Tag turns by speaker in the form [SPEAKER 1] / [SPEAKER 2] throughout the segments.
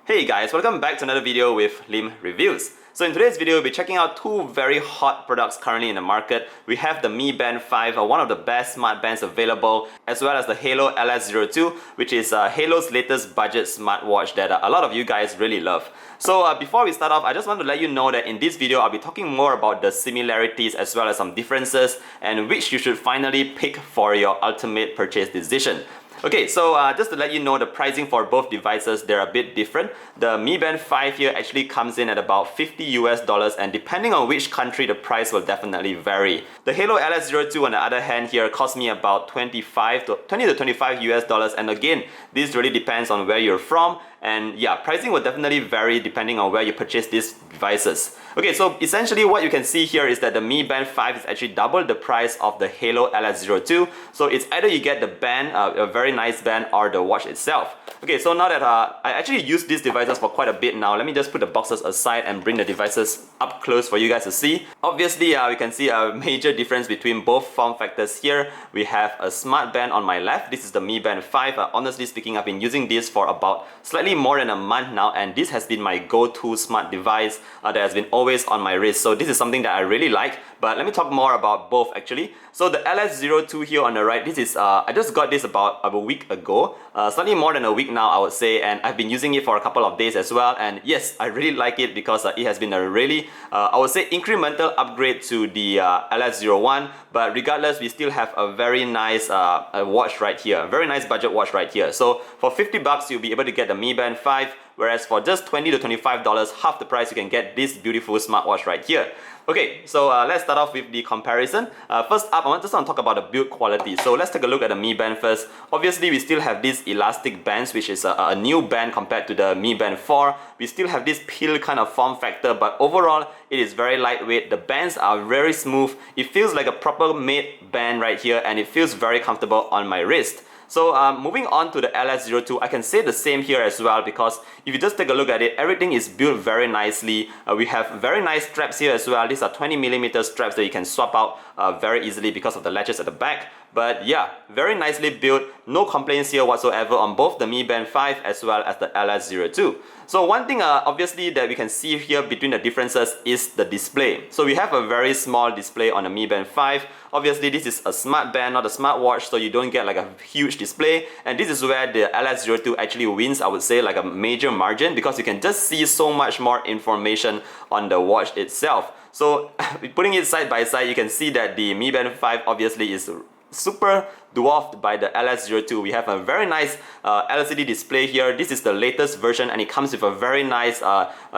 [SPEAKER 1] Hey guys, welcome back to another video with Lim Reviews. So in today's video, we'll be checking out two very hot products currently in the market. We have the Mi Band 5, one of the best smart bands available, as well as the Haylou LS02, which is Haylou's latest budget smartwatch that a lot of you guys really love. So before we start off, I just want to let you know that in this video, I'll be talking more about the similarities as well as some differences and which you should finally pick for your ultimate purchase decision. Okay, so just to let you know, the pricing for both devices, they're a bit different. The Mi Band 5 here actually comes in at about $50 and depending on which country, the price will definitely vary. The Haylou LS02 on the other hand here cost me about $20 to $25 and again, this really depends on where you're from. And yeah, pricing will definitely vary depending on where you purchase these devices. Okay, so essentially what you can see here is that the Mi Band 5 is actually double the price of the Haylou LS02. So it's either you get the band, a very nice band, or the watch itself. Okay, so now that I actually used these devices for quite a bit now, let me just put the boxes aside and bring the devices up close for you guys to see. Obviously, we can see a major difference between both form factors here. We have a Smartband on my left. This is the Mi Band 5. Honestly speaking, I've been using this for about slightly more than a month now, and this has been my go-to smart device that has been always on my wrist. So this is something that I really like. But let me talk more about both actually. So the LS02 here on the right, this is I just got this about a week ago, slightly more than a week now I would say, and I've been using it for a couple of days as well. And yes, I really like it because it has been a really I would say incremental upgrade to the LS01. But regardless, we still have a very nice watch right here, a very nice budget watch right here. So for $50, you'll be able to get the Mi Band 5. Whereas for just $20 to $25, half the price, you can get this beautiful smartwatch right here. Okay, so let's start off with the comparison. First up, I just want to talk about the build quality. So let's take a look at the Mi Band first. Obviously, we still have these elastic bands, which is a new band compared to the Mi Band 4. We still have this pill kind of form factor, but overall, it is very lightweight. The bands are very smooth. It feels like a proper made band right here, and it feels very comfortable on my wrist. So moving on to the LS02, I can say the same here as well, because if you just take a look at it, everything is built very nicely. We have very nice straps here as well. These are 20mm straps that you can swap out very easily because of the latches at the back. But yeah, very nicely built, no complaints here whatsoever on both the Mi Band 5 as well as the LS02. So one thing obviously that we can see here between the differences is the display. So we have a very small display on the Mi Band 5. Obviously this is a smart band, not a smartwatch, so you don't get like a huge display. And this is where the LS02 actually wins, I would say, like a major margin, because you can just see so much more information on the watch itself. So putting it side by side, you can see that the Mi Band 5 obviously is super dwarfed by the LS02. We have a very nice LCD display here. This is the latest version and it comes with a very nice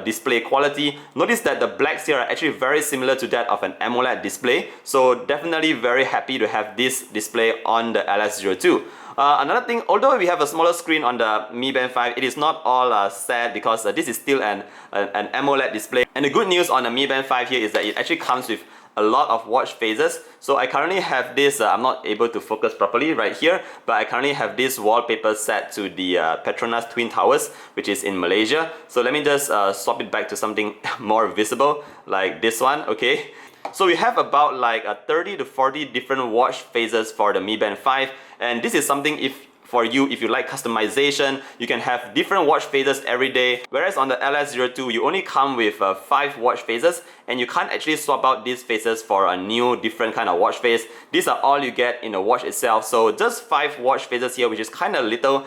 [SPEAKER 1] display quality. Notice that the blacks here are actually very similar to that of an AMOLED display. So definitely very happy to have this display on the LS02. Another thing, although we have a smaller screen on the Mi Band 5, it is not all sad because this is still an AMOLED display. And the good news on the Mi Band 5 here is that it actually comes with a lot of watch faces. So I currently have this, I'm not able to focus properly right here, but I currently have this wallpaper set to the Petronas Twin Towers, which is in Malaysia. So let me just swap it back to something more visible, like this one, okay? So we have about like 30 to 40 different watch faces for the Mi Band 5, and this is something for you, if you like customization, you can have different watch faces every day. Whereas on the LS02, you only come with 5 watch faces, and you can't actually swap out these faces for a new different kind of watch face. These are all you get in the watch itself. So just 5 watch faces here, which is kind of little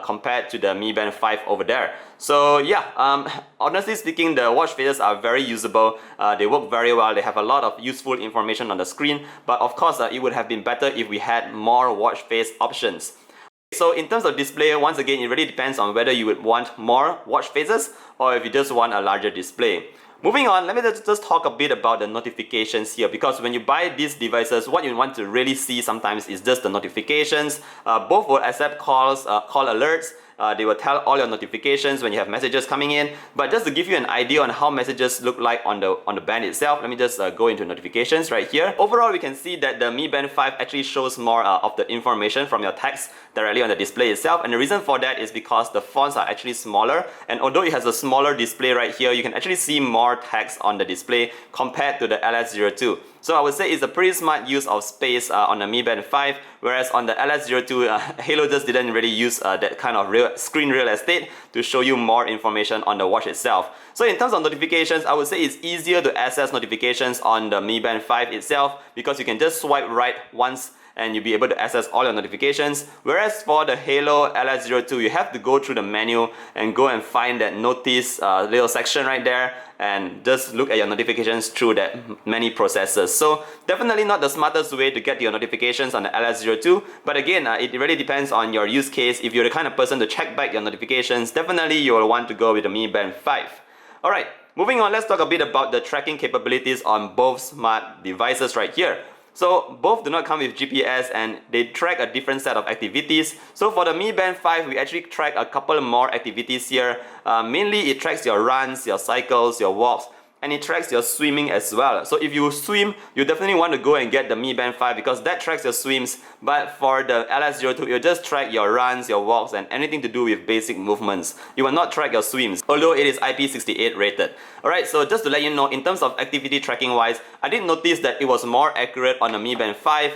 [SPEAKER 1] compared to the Mi Band 5 over there. So yeah, honestly speaking, the watch faces are very usable. They work very well. They have a lot of useful information on the screen. But of course, it would have been better if we had more watch face options. So in terms of display, once again, it really depends on whether you would want more watch faces or if you just want a larger display. Moving on, let me just talk a bit about the notifications here, because when you buy these devices, what you want to really see sometimes is just the notifications. Both will accept calls, call alerts. They will tell all your notifications when you have messages coming in. But just to give you an idea on how messages look like on the band itself, let me just go into notifications right here. Overall, we can see that the Mi Band 5 actually shows more of the information from your text directly on the display itself. And the reason for that is because the fonts are actually smaller. And although it has a smaller display right here, you can actually see more text on the display compared to the LS02. So I would say it's a pretty smart use of space on the Mi Band 5, whereas on the LS02, Haylou just didn't really use that kind of screen real estate to show you more information on the watch itself. So in terms of notifications, I would say it's easier to access notifications on the Mi Band 5 itself because you can just swipe right once and you'll be able to access all your notifications. Whereas for the Haylou LS02, you have to go through the menu and go and find that notice little section right there and just look at your notifications through that many processes. So definitely not the smartest way to get your notifications on the LS02, but again, it really depends on your use case. If you're the kind of person to check back your notifications, definitely you will want to go with the Mi Band 5. Alright, moving on, let's talk a bit about the tracking capabilities on both smart devices right here. So both do not come with GPS and they track a different set of activities. So for the Mi Band 5, we actually track a couple more activities here. Mainly it tracks your runs, your cycles, your walks, and it tracks your swimming as well. So if you swim, you definitely want to go and get the Mi Band 5 because that tracks your swims. But for the LS02, it'll just track your runs, your walks, and anything to do with basic movements. It will not track your swims, although it is IP68 rated. Alright, so just to let you know, in terms of activity tracking wise, I did notice that it was more accurate on the Mi Band 5.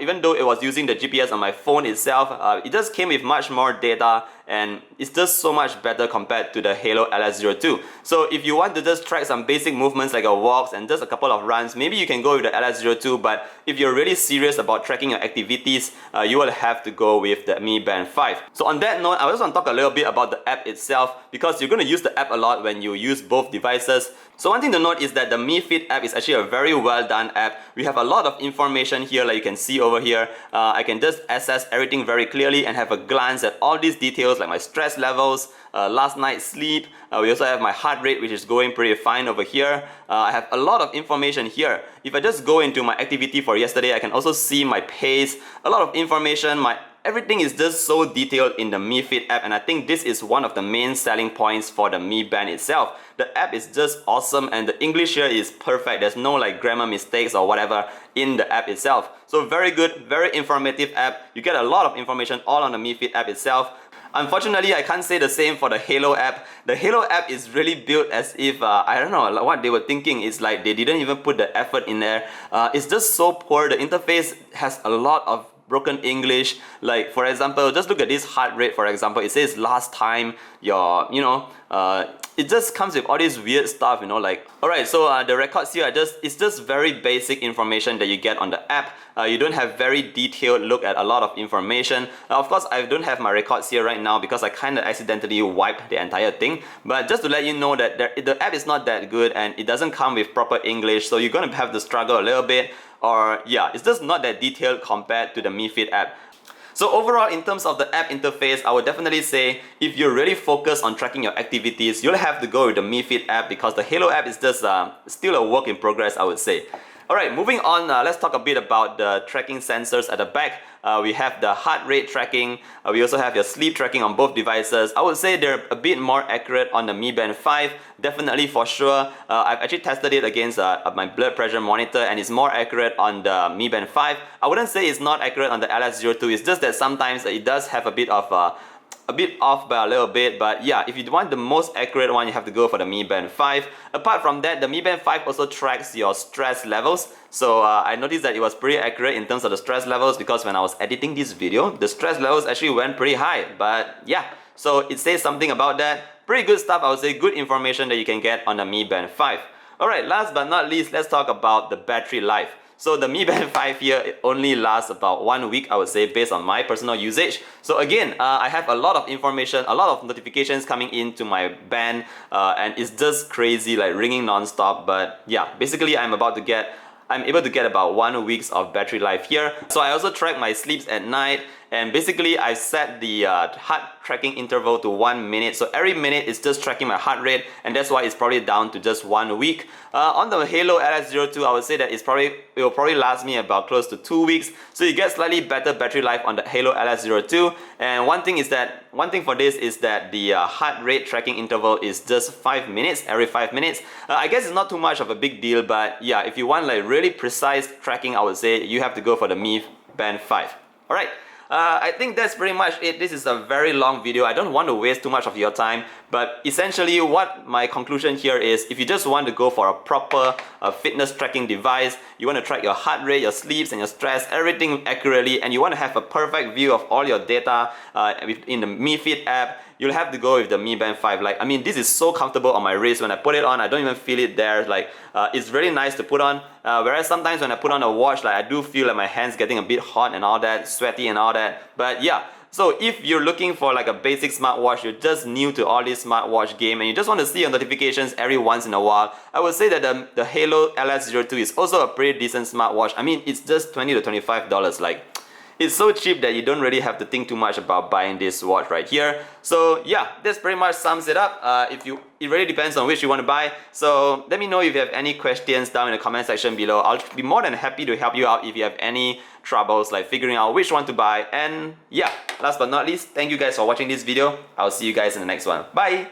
[SPEAKER 1] Even though it was using the GPS on my phone itself, it just came with much more data and it's just so much better compared to the Haylou LS02. So if you want to just track some basic movements like your walks and just a couple of runs, maybe you can go with the LS02, but if you're really serious about tracking your activities, you will have to go with the Mi Band 5. So on that note, I just want to talk a little bit about the app itself because you're going to use the app a lot when you use both devices. So one thing to note is that the Mi Fit app is actually a very well done app. We have a lot of information here like you can see over here. I can just access everything very clearly and have a glance at all these details like my stress levels, last night's sleep. We also have my heart rate, which is going pretty fine over here. I have a lot of information here. If I just go into my activity for yesterday, I can also see my pace, a lot of information, everything is just so detailed in the Mi Fit app, and I think this is one of the main selling points for the Mi Band itself. The app is just awesome and the English here is perfect. There's no like grammar mistakes or whatever in the app itself. So very good, very informative app. You get a lot of information all on the Mi Fit app itself. Unfortunately, I can't say the same for the Haylou app. The Haylou app is really built as if, I don't know, what they were thinking is like they didn't even put the effort in there. It's just so poor. The interface has a lot of broken English. Like for example, just look at this heart rate for example. It says last time your, it just comes with all this weird stuff, like. Alright, so the records here it's just very basic information that you get on the app. You don't have very detailed look at a lot of information. Of course, I don't have my records here right now because I kind of accidentally wiped the entire thing. But just to let you know that the app is not that good and it doesn't come with proper English, so you're gonna have to struggle a little bit. Or yeah, it's just not that detailed compared to the Mi Fit app. So overall, in terms of the app interface, I would definitely say if you're really focused on tracking your activities, you'll have to go with the Mi Fit app because the Haylou app is just still a work in progress, I would say. Alright, moving on, let's talk a bit about the tracking sensors at the back. We have the heart rate tracking, we also have your sleep tracking on both devices. I would say they're a bit more accurate on the Mi Band 5, definitely for sure. I've actually tested it against my blood pressure monitor and it's more accurate on the Mi Band 5. I wouldn't say it's not accurate on the LS02, it's just that sometimes it does have a bit of a bit off by a little bit, but yeah, if you want the most accurate one, you have to go for the Mi Band 5. Apart from that, the Mi Band 5 also tracks your stress levels. So I noticed that it was pretty accurate in terms of the stress levels because when I was editing this video, the stress levels actually went pretty high. But yeah, so it says something about that. Pretty good stuff, I would say, good information that you can get on the Mi Band 5. Alright, last but not least, let's talk about the battery life. So the Mi Band 5 here, it only lasts about 1 week, I would say, based on my personal usage. So again, I have a lot of information, a lot of notifications coming into my band, and it's just crazy, like ringing non-stop. But yeah, basically I'm able to get about 1 week of battery life here. So I also track my sleeps at night, and basically I set the heart tracking interval to 1 minute. So every minute is just tracking my heart rate, and that's why it's probably down to just 1 week. On the Haylou LS02, I would say that it will probably last me about close to 2 weeks. So you get slightly better battery life on the Haylou LS02. And one thing for this is that the heart rate tracking interval is just 5 minutes, every 5 minutes. I guess it's not too much of a big deal, but yeah, if you want like really precise tracking, I would say you have to go for the Mi Band 5. Alright. I think that's pretty much it. This is a very long video. I don't want to waste too much of your time, but essentially what my conclusion here is, if you just want to go for a proper fitness tracking device, you want to track your heart rate, your sleeps and your stress, everything accurately, and you want to have a perfect view of all your data in the Mi Fit app, you'll have to go with the Mi Band 5. Like, I mean, this is so comfortable on my wrist. When I put it on, I don't even feel it there. Like, it's really nice to put on. Whereas sometimes when I put on a watch, like, I do feel like my hands getting a bit hot and all that, sweaty and all that. But yeah, so if you're looking for like a basic smartwatch, you're just new to all this smartwatch game and you just want to see your notifications every once in a while, I would say that the Haylou LS02 is also a pretty decent smartwatch. I mean, it's just $20 to $25. Like, it's so cheap that you don't really have to think too much about buying this watch right here. So yeah, this pretty much sums it up. It really depends on which you want to buy. So let me know if you have any questions down in the comment section below. I'll be more than happy to help you out if you have any troubles like figuring out which one to buy. And yeah, last but not least, thank you guys for watching this video. I'll see you guys in the next one. Bye!